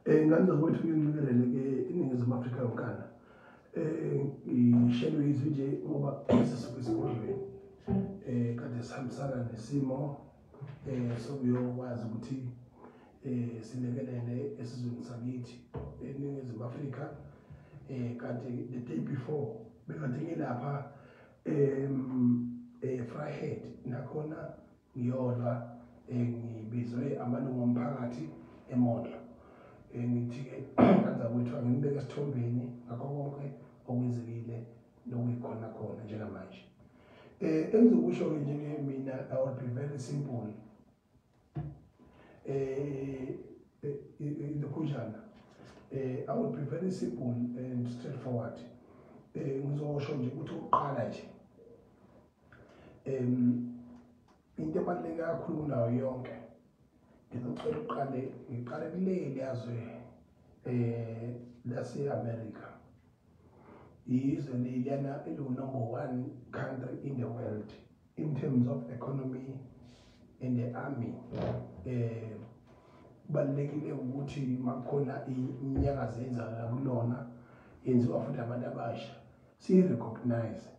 Ngandza kwethu ngikelele ke iningizimu Afrika yonkana. Ishelwe izwi nje ngoba sisuke esikolweni. Kade sihambisana nesimo sokuyokwazi ukuthi silekelele esizweni sakithi eningizimu Afrika. Kanti the day before bekade ngilapha Vryheid nakhona ngiyolwa ngibizwe amalungu omphakathi eMondlo. Ngithi ke kanza kwethu angibeke esithombeni ngakho konke okwenzekile nokuyikhona khona njengamanje. Engizokusho ke nje mina I will be very simple. Lokhujana I will be very simple and straightforward. Ngizosho nje ukuthi uqala nje into ebaluleke kakhulu nayo yonke ngicela ngiqale kuleli yazwe lase-America. Izwe leliyana elu-number 1 country in the world in terms of economy and the army. Kubalulekile ukuthi makukhona inyakazo eyenzakala kulona yenziwa futhi abantu abasha siyi-recognize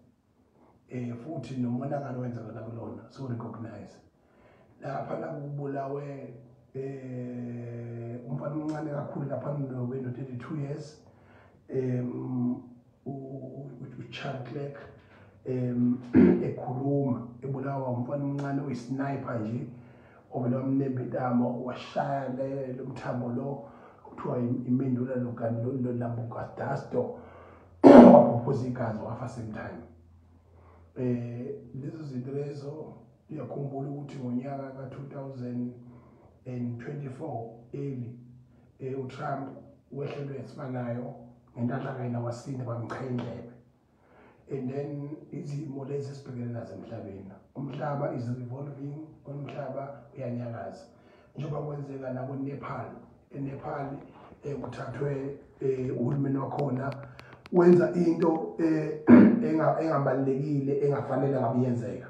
futhi nomonakalo wenzakala kulona so-recognize. Lapha la kubulawe umfana omncane kakhulu lapha no-32 years uCharles Clerk ekhuluma ebulawa umfana omncane oyisniper nje ovela wamnemba intamo washaya lo mthambo lo kuthiwa imendula lo Lambugadasdo waphuza igazi wafa same time. Lezo zinto lezo uyakhumbula ukuthi ngonyaka ka-2024 uTrump wehlelwe esifanayo ngentahla kayena wasinda bamchayindlebe. And then izimo lezi sibhekene nazo emhlabeni. Umhlaba is revolving, umhlaba uyanyakaza. Njengoba kwenzeka nabo Nepal. eNepal kuthathwe uhulumeni wakhona wenza into engabalekile engafanele ngabe yenzeka.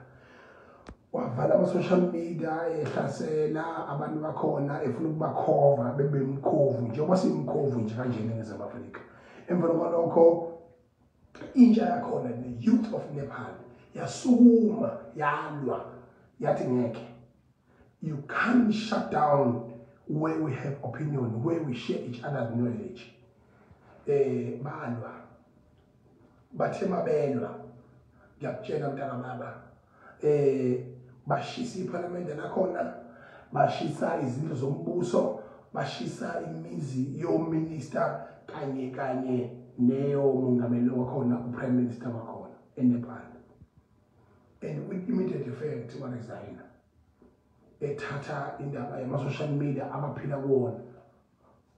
Wavala ama-social media ehlasela abantu bakhona efuna ukubakhova bebemkhovu njengoba simkhovu nje kanje eNingizimu Afrika. Emvelo kwalokho intsha yakhona the youth of Nepal yasukuma yalwa yathi ngeke. You can't shut down where we have opinion, where we share each other's knowledge. Balwa bathe mabelwa ngiyakutshela mntana baba bashisa iparliament nakhona bashisa izindlu zombuso bashisa imizi yominister kanye neyo mongameli wakhona uprime minister wakhona eNepal. And with immediate effect waresign ethatha indaba yama-social media abaphila kuwona.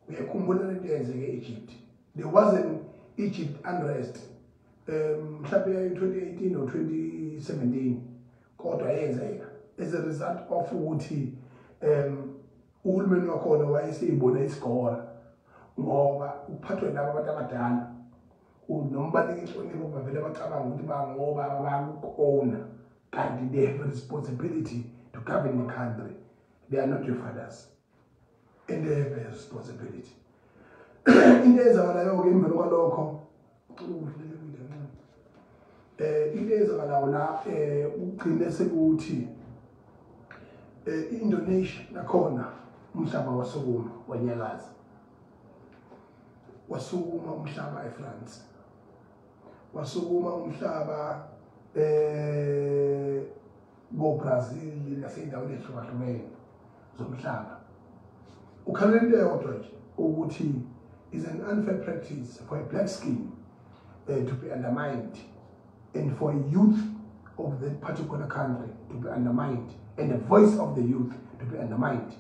Uyakhumbula lento eyenzeke e-Egypt. There was an Egypt unrest mhlawumbe 2018 or 2017 kodwa yenzeka as a result of ukuthi uhulumeni wakhona wayeseyibona isigora ngoba uphathwe laba abantu abadala unombaleki inhlonipho bavele bacabanga ukuthi bangoba bayakona kanti they have a responsibility to govern the country. They are not your fathers and they have a responsibility. Into ezakalayo-ke emvelo kwalokho into ezakalayo la ugcine sekuthi i-Indonesia nakhona umhlaba wasukuma wanyakaza. Wasukuma umhlaba eFrance. Wasukuma umhlaba go-Brazil nasey'ndaweni ezihlukahlukene zomhlaba. Ukhalela into eyodwa nje ukuthi is an unfair practice for a black skin to be undermined and for a youth of that particular country to be undermined and the voice of the youth to be undermined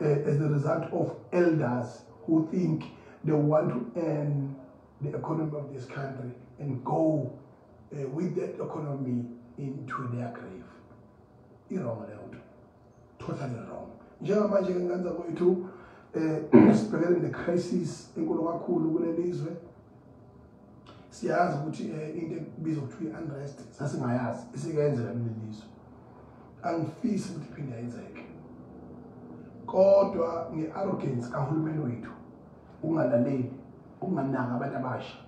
as a result of elders who think they want to earn the economy of this country and go with that economy into their grave. Wrong, totally wrong. Njengamanje ke ngenza kwethu sibhekene ne-crisis enkulu kakhulu kulelizwe. Siyazi ukuthi into ebizwa kuthiwa i-unrest sasingayazi isikenzeka kulelizwe. Angifisi ukuthi iphinde yenzeke. Kodwa nge-arrogance kahulumeni wethu ungalaleli, unganaka abantu abasha,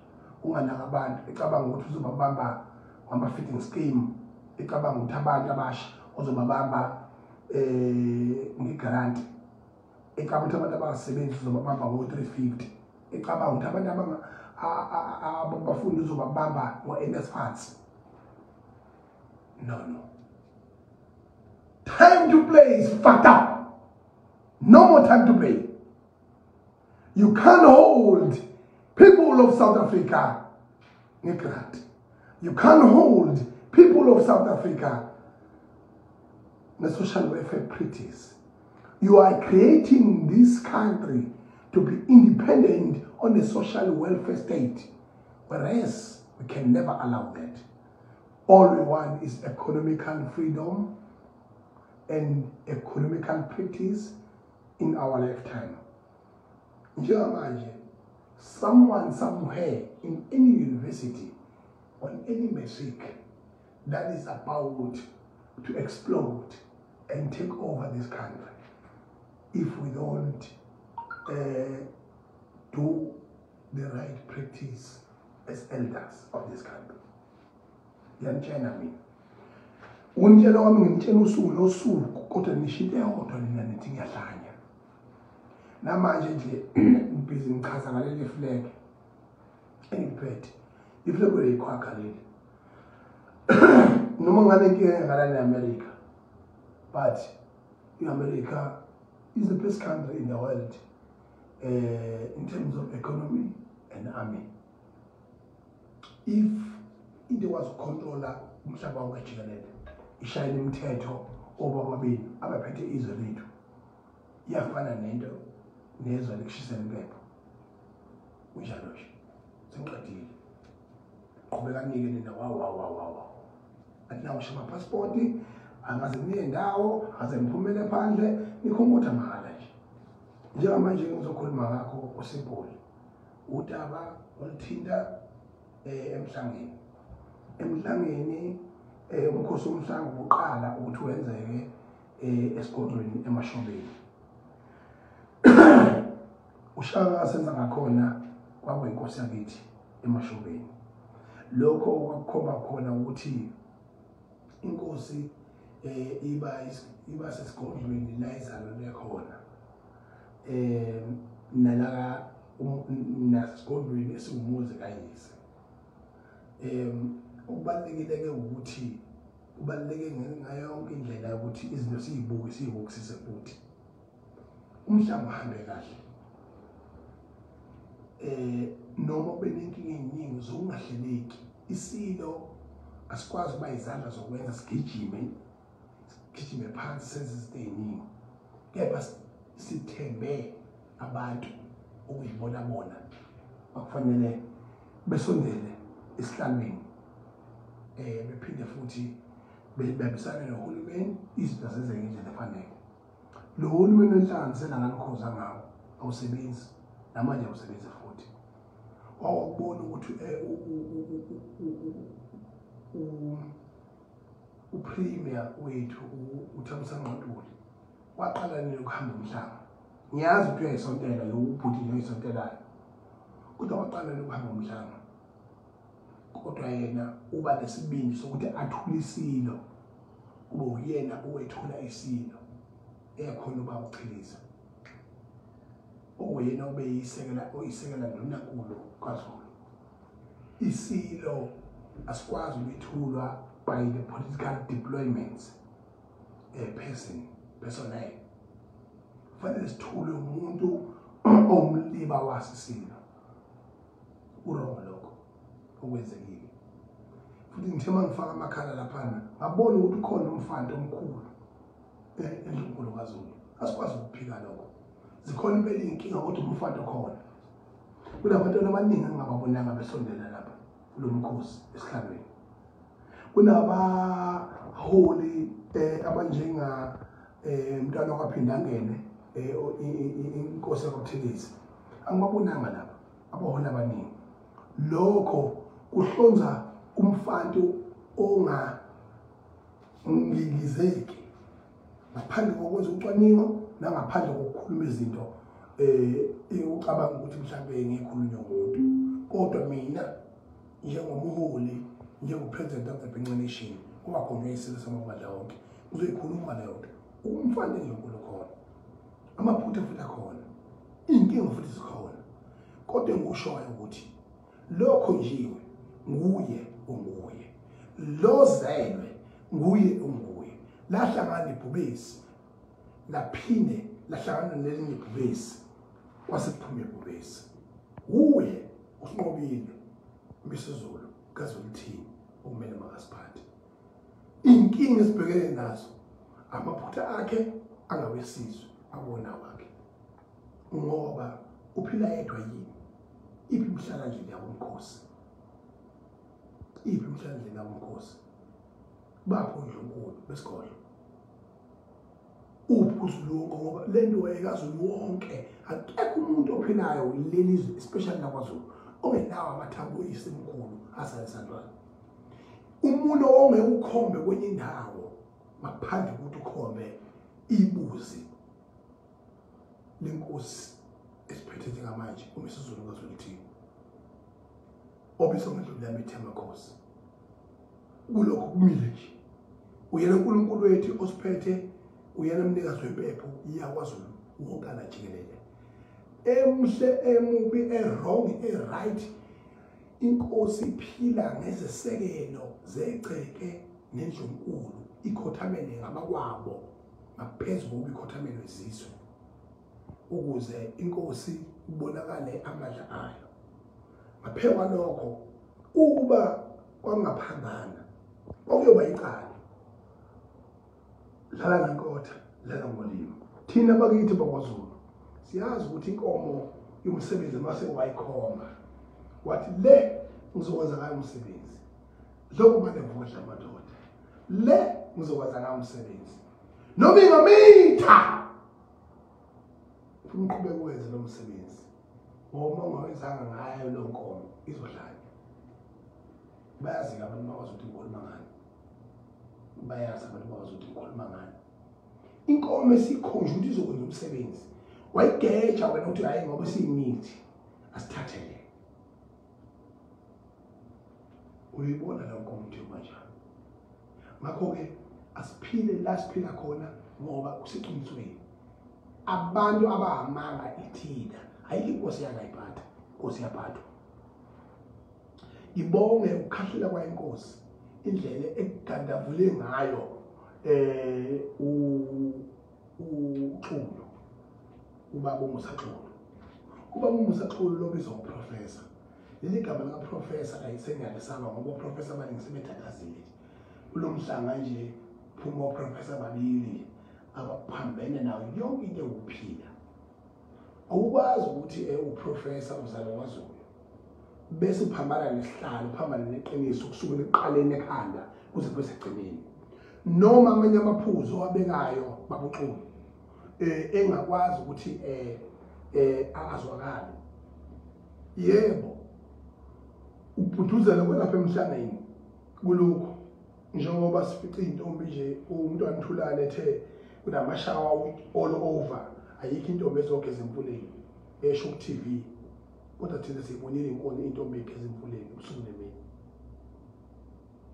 unganaka abantu ecabanga ukuthi uzobabamba ngama-feeding scheme, ecabanga ukuthi abantu abasha uzobabamba ngegrant, ecabanga ukuthi abantu abangasebenzi uzobabamba ngo-350, ecabanga ukuthi abantu abafundi uzobabamba ngo-NSFAS. No. Time to play is fucked up. No more time to play. You can't hold people of South Africa neglect. You can't hold people of South Africa the social welfare pretties. You are creating this country to be independent on the social welfare state, whereas we can never allow that. All we want is economical freedom and economical practice in our lifetime. Someone somewhere in any university, on any metric that is about to explode and take over this country, if we don't do the right practice as elders of this country. Yanitshela mina unitshela wami ngimtshela usuku losuku kodwa nishite yodwa nina nithi ngiyahlanya namanje nje ngibhizi ngichaza ngaleli flag engiphethe iflag leyikhwakha leli noma ngane inkinga engalana neAmerica, but America is the best country in the world in terms of economy and army. If it was controller umhlaba wonke jikelele ishayela imithetho obababili abaphethe izwe lethu iyafana nento nezwe lekushisela impepho kunjalo nje sengiqedile qhubeka nike nina wa athi usho passport angaze niye ndawo aze niphumele phandle nikhomotha mahala nje njengamanje ngizokhuluma ngakho uSipoli udaba oluthinta emhlangeni umkhosi womhlanga oqala ukuthi wenzeke esigodlweni eMashobeni. Ushaka senza ngakhona kwakuyinkosi yakithi eMashobeni. Lokho kwakukhomba khona ukuthi inkosi iba sesigodlweni la izalwane khona. Nalaka nasesigodlweni esingumuzi kayise. Ukubalulekile ukuthi kubaluleke ngayo yonke indlela ukuthi izinto siyibukisise futhi umhlaba uhambe kahle noma benenkinga eziningi zokungahleleki isilo asikwazi kuba izandla zokwenza sigijime phansi senze izinto eziningi kepha sithembe abantu ukuyibona bona bakufanele besondele esihlalweni bephinde futhi bebambisane nohulumeni izinto zenzeke ngendlela efanele. Lo hulumeni wenhlanganisela ngalikhoza ngawo awusebenzi namanje awusebenzi futhi. Wawubona ukuthi upremier wethu uThamisanqa Ntuli waqala nini ukuhamba umhlanga. Ngiyazi ukuthi uyayisontela lo ubhuti noyisontelayo kodwa waqala nini ukuhamba umhlanga. Kodwa yena uba lesibindi sokuthi athule isilo kube uyena owethula isilo ekhona uba uchiliza oyena oyisekela noNankulu kaZulu. Isilo asikwazi ukuyithulwa by the political deployments personnel. Fanele sithule umuntu omliba wasisilo urongo lokho okwenzekile. Futhi ngithema ngifaka amakhala laphana ngabona ukuthi ukhona umfana omkhulu eNdlunkulu kaZulu asikwazi ukuphika lokho. Zikhona impela inkinga kodwa umfana okhona. Kunabantu abaningi engababonanga besondela lapha kulo mkhosi esihlalweni. Kunabaholi abanjenga mntwana kwaphinda angene inkosi yakwaThelisi angibabonanga lapha abaholi abaningi. Lokho kuhlonza umfanto ongangilizeki ngaphandle kokwenza ucwaningo nangaphandle kokukhuluma izinto ucabanga ukuthi mhlambe ngikhulunywa umuntu kodwa mina njengomholi njengopresident of the Benqe Nation kungakhona isizwe samabandla wonke uzoyikhuluma leyo nto umfanele lonkulu khona amaphutha futhi akhona inkinga futhi zikhona kodwa engushoyo ukuthi lokho njiwe nguye unguye lozelwe nguye unguye lahlangana ibhubesi laphinde lahlangana nelinye ibhubesi kwasephume ibhubesi uye usinqobile uMisuzulu kaZolithini okumele makasiphathe inkinga esibhekene nazo amaphutha akhe angawesizwe abona wakhe ngoba uphila yedwa yini iphi imhlalandlela yabomkhosi iphi imhlalandlela yabomkhosi bapho uNdlunkulu besikole uphuzuluko ngoba lento wayekazulu wonke akekho umuntu ophilayo lelizwe especially nakwaZulu ongenawo amathambo esimkhulu asalisandwana umuntu ongeke ukhombe kwenye indawo ngaphandle ukuthi ukhombe ibuzi lenkosi esiphethe njengamanje uMisuzulu kaZolithini obisa ngedlula yamethema Nkosi kulokho kumile nje uyena uNkulunkulu wethu osiphethe uyena umnikazi wempepho iyakwaZulu wonke anajikelele emhle emubi wrong right inkosi iphila ngezesekelo zeceke nendlunkulu ikhothamene ngamakwabo ngaphezulu kokuba ikhothamene izizwe ukuze inkosi ibonakale amandla ayo ngaphezulu lokho ukuba kwangaphambana okuyoba icala dlala ngenkotha dlala ngolimo thina bakithi bakwaZulu siyazi ukuthi inkomo yomsebenzi mase wayikhomba wathi le ngizokwenza ngayo umsebenzi lokho nevodla amadoda le ngizokwenza ngayo umsebenzi noma ingamitha umqhubeko wenze lo msebenzi ngoba ungawenzanga ngayo lo nkomo izodlala bayazi abantu bakwaZulu inkoluma ngani bayazi abantu bakwaZulu inkoluma ngani inkomo esikhonje ukuthi izokwenza umsebenzi wayigeja wena uthi hayi ngoba siyimithi asithathele uyibona la nkomo uthi kanjani ngakho ke asiphile la siphila khona ngoba kusiqinisweni abantu abahamanga ithina ayikho inkosi yangayiphatha inkosi yaphathwa ibonge ukukhahlela kwayenkosi indlela egandavule ngayo uXulu ubaba uMusaXulu lo bizwa uprofessor leli gama lika professor ayisenganisanga ngoba professor abaningi sebethathazile kulomhlanga nje phuma oprofessor babili abaphambene nayo yonke into ukuphila awukwazi ukuthi uprofessor uzalo kwaZulu bese uphambana nesihlalo uphambana neqiniso kusukela eqaleni ekhanda kuze kube egcineni noma amanye amaphuzu abekayo babuXulu engakwazi ukuthi azwakala yebo ubhuduzela kwelapha emhlangeni kuloko njengoba sifice intombi nje umntwana uthulane ethe kunamashawa all over ayikho intombi ezogeza emfuleni esho ku TV kodwa thina sibonile inkonzo intombi egeza emfuleni ubusuku nemini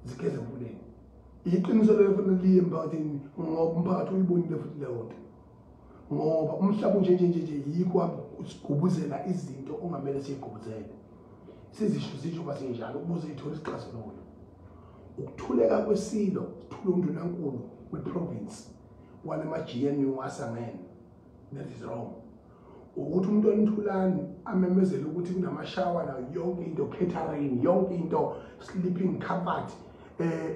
zigeza emfuleni iqiniso lelo liye emphakathini ngoba umphakathi uyibonile futhi leyo nto ngoba umhlaba nje yikho usigubuzela izinto ongamele siyigubuzele sizisho basenjalo ukuze ithole isixazululo ukuthuleka kwesilo sithule uNdunankulu weprovince wale ma-GNU asangene that is wrong ukuthi umuntu onithulani amemezele ukuthi kunamashawa nayo yonke into catering yonke into sleeping comfort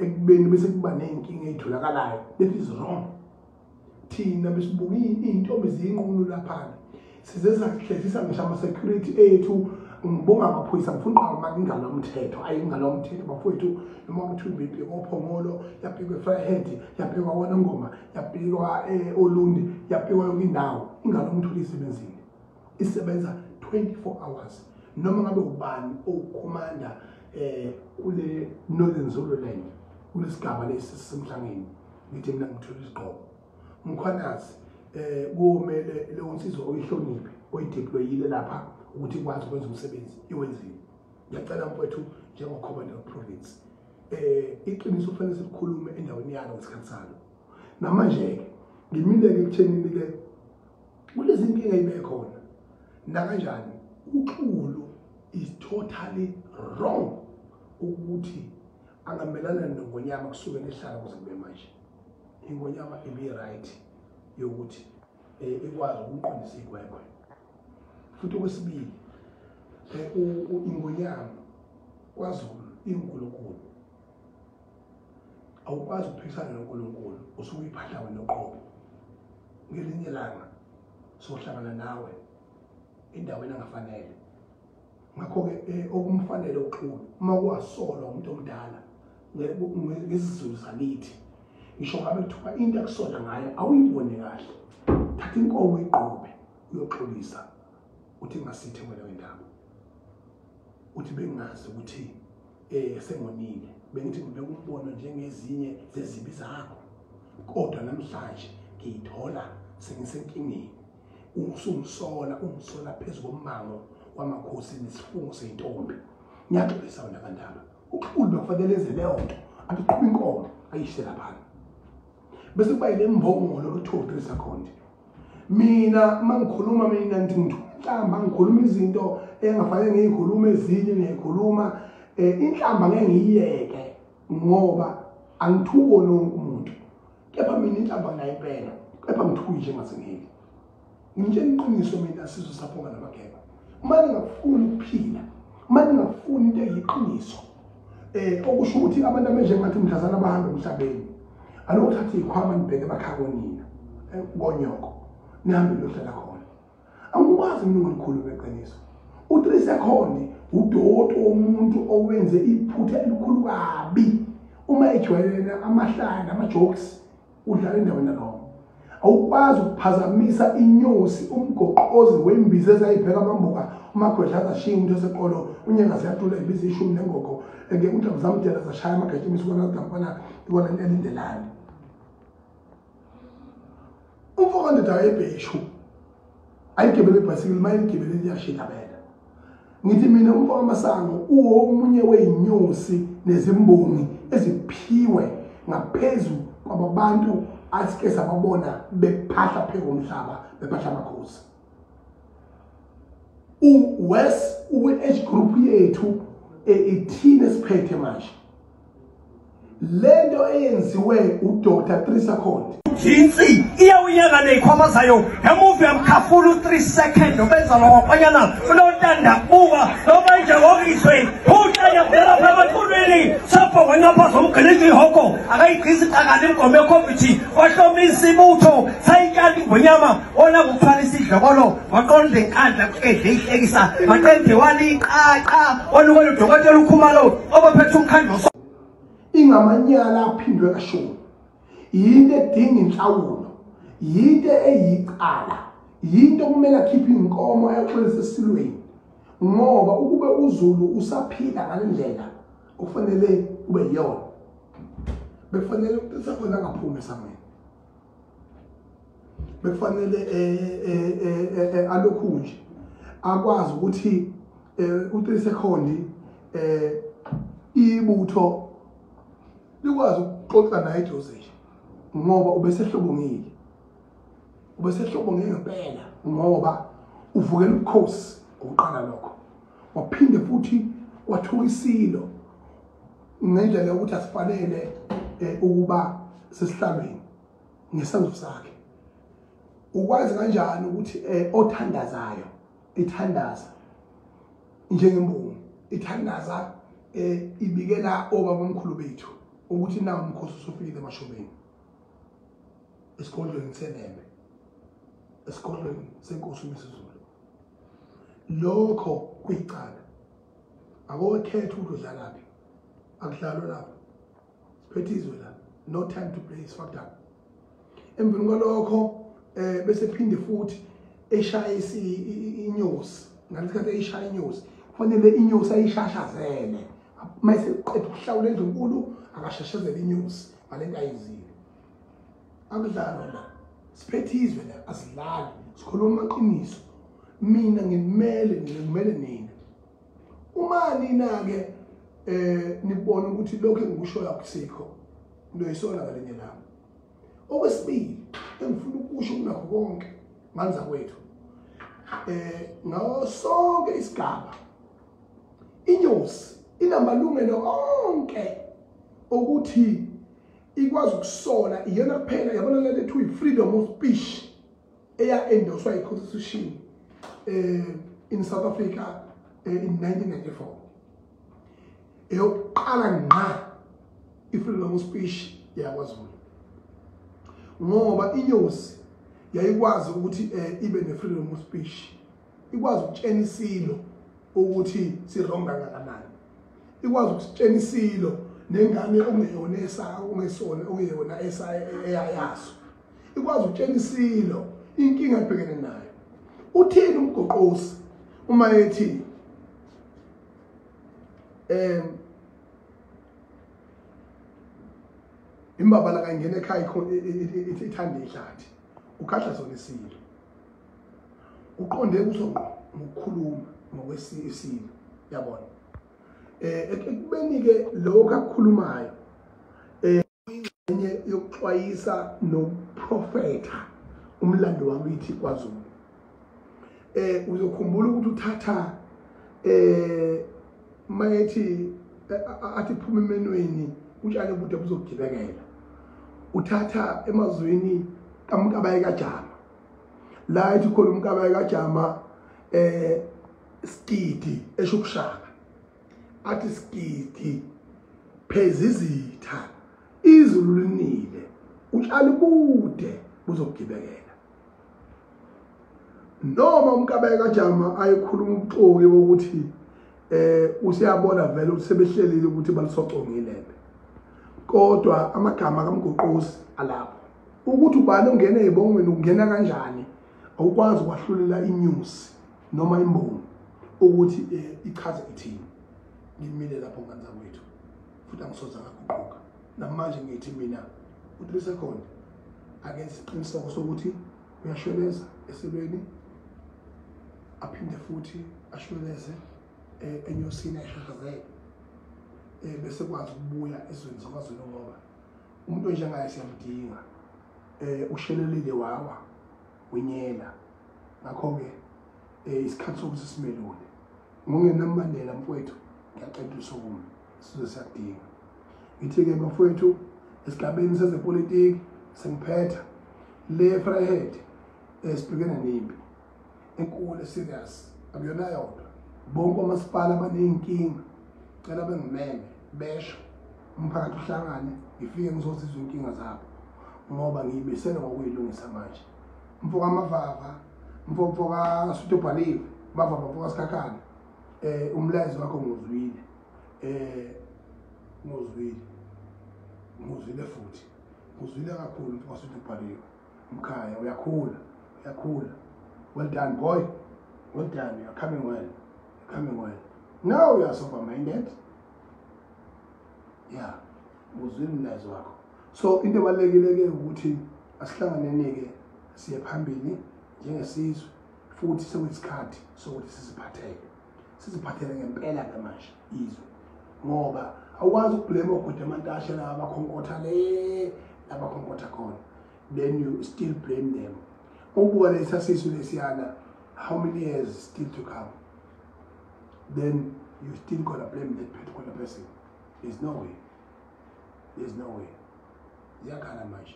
ekubeni bese kuba nenkinga ezitholakalayo that is wrong thina besibukile intombi ziyinqunu lapha sizesahlezisa ngisho ama security ethu ngibonga amaphoyisa ngifuna ukuqala ingalo yomthetho ayingalo yomthetho bafowethu noma ukuthi ubiphi ophongolo yapikwe Firehead yapikwa wona ngoma yapikwa Olundi yapikwa yonke indawo ingalo umthuli isebenzile isebenza 24 hours noma ngabe ubani okhomanda kule Northern Zululand kulesigaba lesi semhlangeni ngithi mina ngithola isigqoko umkhwanazi kumele leyo nsizwa oyihloniphe oyideployile lapha ukuthi ikwazi ukwenza umsebenzi iwenzile. Ngiyacela mfowethu njengocommandant of province iqiniso kufanele sikhulume endaweni yalo ngesikhathi salo. Namanje ngimile ke kuthenini ke kulezi inkinga ibe khona na kanjani uXulu is totally wrong ukuthi angamelana noNgonyama kusukela ehlala kuze kube manje. INgonyama ibe right yokuthi ikwazi ukuqondisa igwegwe. Futhi okwesibili iNgonyama kwaZulu iNkulunkulu awukwazi ukuphikisana noNkulunkulu usuke iphahlawe noqobo. Ngelinye ilanga sohlangana nawe endaweni engafanele. Ngakho ke okumfanele uXulu uma kuwasolwa umuntu omdala ngesizulu sakithi ngisho ngabe kuthiwa into akusola ngayo awuyibone kahle. Thatha inkomo iqobe uyoxolisa uthi ngasithe kwena wendaba uthi bengazi ukuthi sengonile bengithi ngibekumbona njengezinye zezibi zakho kodwa namhlanje ngiyithola sengisenkingeni ungisola phezulu kommango wamakhosi nesifungo sentombi. Ngiyaxolisa wena kandaba uXulu bekufanele enze leyo nto athi qhuba inkomo ayishe lapha bese kuba ile mbongolo lothotrisa khona. Mina mangikhuluma mina ngihlamba ngikhuluma izinto engafanele ngiyikhuluma ezinye ngiyikhuluma inhlamba ngeke ngiyeke ngoba angithuko lonke umuntu kepha mina inhlamba ngiyayibheka kepha ngithuko nje ngasengeke. Ngitshela iqiniso mina sizwe saphonga namakheba. Manje ngafuna ukuphila manje ngafuna into eyiqiniso okusho ukuthi abantu abenje ngathi umdlazana abahamba emhlabeni alokuthatha ikhwama nibheke emakhawonina ngonyoko nihambe lohlala khona. Angikwazi mina ukukhuluma eqiniso. U3 Seconds udoto womuntu owenze iphutha elikhulu kabi uma ejwayelena amahlanga ama-jokes udlala endaweni nalo. Awukwazi ukuphazamisa inyosi umgoqozi wembizi ezayibheka amambuka uMagwedla azashiya umuntu oseqolo unyaka siyatula ibizi 10 nengoko eke uNdlovu zamdela zashaya amagajimi sukona kampana ikona elindelana. Umfowethu dayebheshu ayigibele ibhasikili mayigibele liyashila bela. Ngithi mina umfowethu amasango uwomunye weinyosi nezimbongi eziphiwe ngaphezulu kwabantu asike sababona bephahla phezulu umhlaba bephahla amakhosi. Uwes uwe-age group yethu ithina siphethe manje lento eyenziwe uDr 3 Seconds Jinsi iyawunyaka nezikhwama zayo emuvi yamkhafula u3 Seconds obenza lokwanyana unotanda buka noma nje ngokizwe uhlanya phela phakathulweni sapho ngapha zomgelezi ihoko akayiqhisi qakala inkomo yeCovid wahlomisa ibutho sayitshala iNgonyama ona kuthwala isidlokolo waqonda enkandla kuqedle ihlekisa maqende waliqaqa waluka udokotela uKhumalo obaphethe umkhandlo ingamanyala aphindwe kashoni. Yinto edinga inhlawulo, yinto eyicala, yinto kumele akhiphe inkomo ayaxolisa esilweni ngoba ukube uZulu usaphila ngalendlela ufanele ube yona. Bekufanele ukuthi angaphumi esameni. Bekufanele alokhu nje akwazi ukuthi u3 Seconds ibutho likwazi ukuxoxa naye Joseph ngoba ubesehlobongile ngempela ngoba uvukela ubukhosi ngokuqala lokho waphinde futhi wathuka isilo ngendlela yokuthi asifanele ukuba sesihlabeni ngesandla sakhe. Ukwazi kanjani ukuthi othandazayo ithandaza njengembongi ithandaza ibikela obaba omkhulu bethu ukuthi nawo umkhosi usofikile emashobeni esikolweni seNembe esikolweni senkosi uMisuzulu. Lokho kuyicala akokhetha ukuthi udlalaphi akudlalwa lapho siphethe izwe la no time to play is fucked up. Emveni kwalokho bese phinde futhi eshaya inyosi ngalesikhathi eshaya inyosi kufanele inyosi ayishashazele mase qedwe ukuhlawula endlunkulu akashashazele inyosi ngalento ayizile akudlalwa la siphethe izwe la asidlali sikhuluma amaqiniso mina ngimele nina uma nina ke nibona ukuthi lokho engikushoyo akusikho ngiyoyisona ngalenye lami. Okwesibili engifuna ukusho kunakho konke manza kwethu ngaso sonke isigaba inyosi inamalungelo onke ukuthi ikwazi ukusola iyona kuphela yabona le lethu freedom of speech eya endoswa i-constitution in South Africa in 1994 eyokuqala ngqa i-freedom of speech yakwaZulu ngoba inyosi yayikwazi ukuthi ibe ne-freedom of speech, ikwazi ukutshena isilo ukuthi sironga kangakanani, ikwazi ukutshena isilo nengane ongeyona ungesona ongeyona eyayaso, ikwazi ukutshena isilo inkinga ebhekene nayo. Uthini umgoqosi uma ethi imbaba la kangena ekhaya ithanda ihlathi ukhahla sona isilo uqonde kusonqo ngokukhuluma ngokwesilo yabona ekubeni ke lokho akukhulumayo ingxenye yokuxwayisa noprofeta umlando wakithi kwaZulu uzokhumbula ukuthi uthatha mayethi athi phuma emenweni utshale bude buzogibekela uthatha emazweni kaMkabayi kaJama la ethi khona uMkabayi kaJama skidi eshukushaka athi skidi pheza izitha izulu linile utshale bude buzogibekela noma uMkabayi kaJama ayikhuluma ubuxoki ukuthi usiyabona vele ukuthi sebehlelile ukuthi balisocongile kodwa amagama kaMgoqosi alapho ukuthi ubani ongena ezibongweni ungena kanjani awukwazi ukwahlulela inews noma imbongo ukuthi ichaze ithini. Ngimile lapho ngani zakwethu futhi angisoza ngaguquka namanje ngithi mina uthi besekhona akenze isiqiniseko sokuthi uyashweleza esilweni aphinde futhi ashweleze enyosini ayishakazele bese kwazi ukubuya ezweni zakwaZulu ngoba umuntu onjengaye siyamdinga ushelelile wawa unyela ngakho ke isikhathi sokuthi simelule ngongenamandela mfowethu ngiyacela usukuma sizo siyadinga ngithi ke mfowethu esigabeni sezepolitiki sengiphetha le Vryheid esibhekene nempi enkulu serious akuyona yodwa bonke omasipala abanenkinga cela bengimele besho umphakathi uhlangane ngifike ngizozizwa inkinga zabo ngoba ngiyibesela ngokuyilungisa manje mfoka amavava mfoka Sutobhaliwe bavava mfoka Sikhakhane umlazi wakho ngozwile ngozwile futhi ngozwile kakhulu mfoka Sutobhaliwe umkhaya uyakhula well done boy, well done, you're coming well, now you are sober-minded. Yeah, uzwini mlazi wakho. So into ebalulekile ukuthi asihlanganene-ke siye phambili njengesizwe futhi sekuyisikhathi sokuthi siziphathele ngempela ke manje izwe ngoba awukwazi ukublame ogoda amantashe la abakhonkotha le abakhonkotha khona then you still blame them. Ubuka lesasiso lesiyana how many years still to come, then you still gonna blame that particular person. There's no way. Ziyakhala manje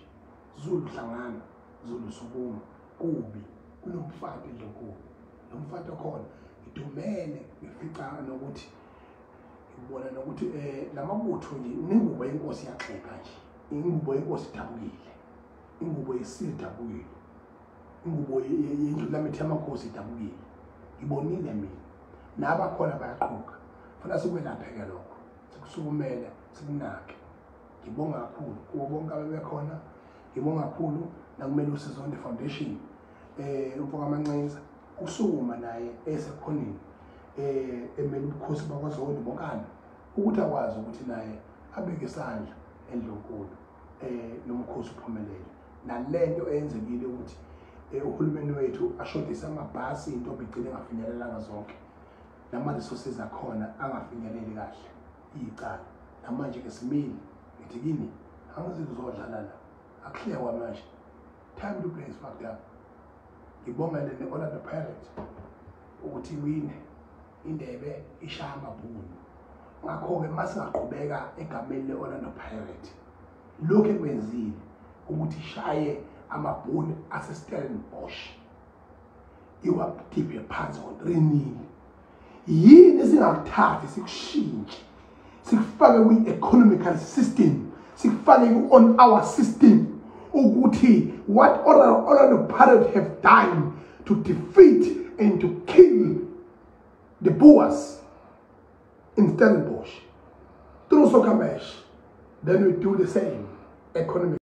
Zulu hlangana Zulu sukuma kubi kunomfati nje kubi nomfati okhona idumene ngifica nokuthi ngibona nokuthi lamabutho nje ingubo yenkosi yaxeka nje ingubo yenkosi idabukile ingubo yesidabukile ingubo yendlu lamithi yamakhosi idabukile ngibonile mina nabakhona bayaqhuka funa sikwelapheke lokho sikusukumela sikunake. Ngibonga kakhulu kubo bonke abebekhona, ngibonga kakhulu nakumele uSizonke Foundation umfoka amancinza usukuma naye esekhonini emele ubukhosi bakwaZulu bonkana ukuthi akwazi ukuthi naye abeke isandla endlonkulu nomkhosi uphumelele nalento eyenzekile ukuthi uhulumeni wethu ashodisa amabhasi into obigcine engafinyelelanga zonke nama-resources akhona angafinyeleli kahle iy'cala namanje-ke simile ngithi kini angizizodlala la akuhlekwa manje time to play is fucked up ngibongele ne-Orlando Pirates ukuthi iwine indebe ishaya amabhunu ngakho-ke masingaqhubeka egameni le-Orlando Pirates lokhu ekwenzile ukuthi ishaye amabhunu ase-Stellenbosch iwakhiphe phansi ngo-3-0 yini esingakuthathi sikushintshe sikufake kwi-economical system sikufake on our system ukuthi what Orlando Pirates have done to defeat and to kill the Boers in Stellenbosch through soccer match, then we do the same economic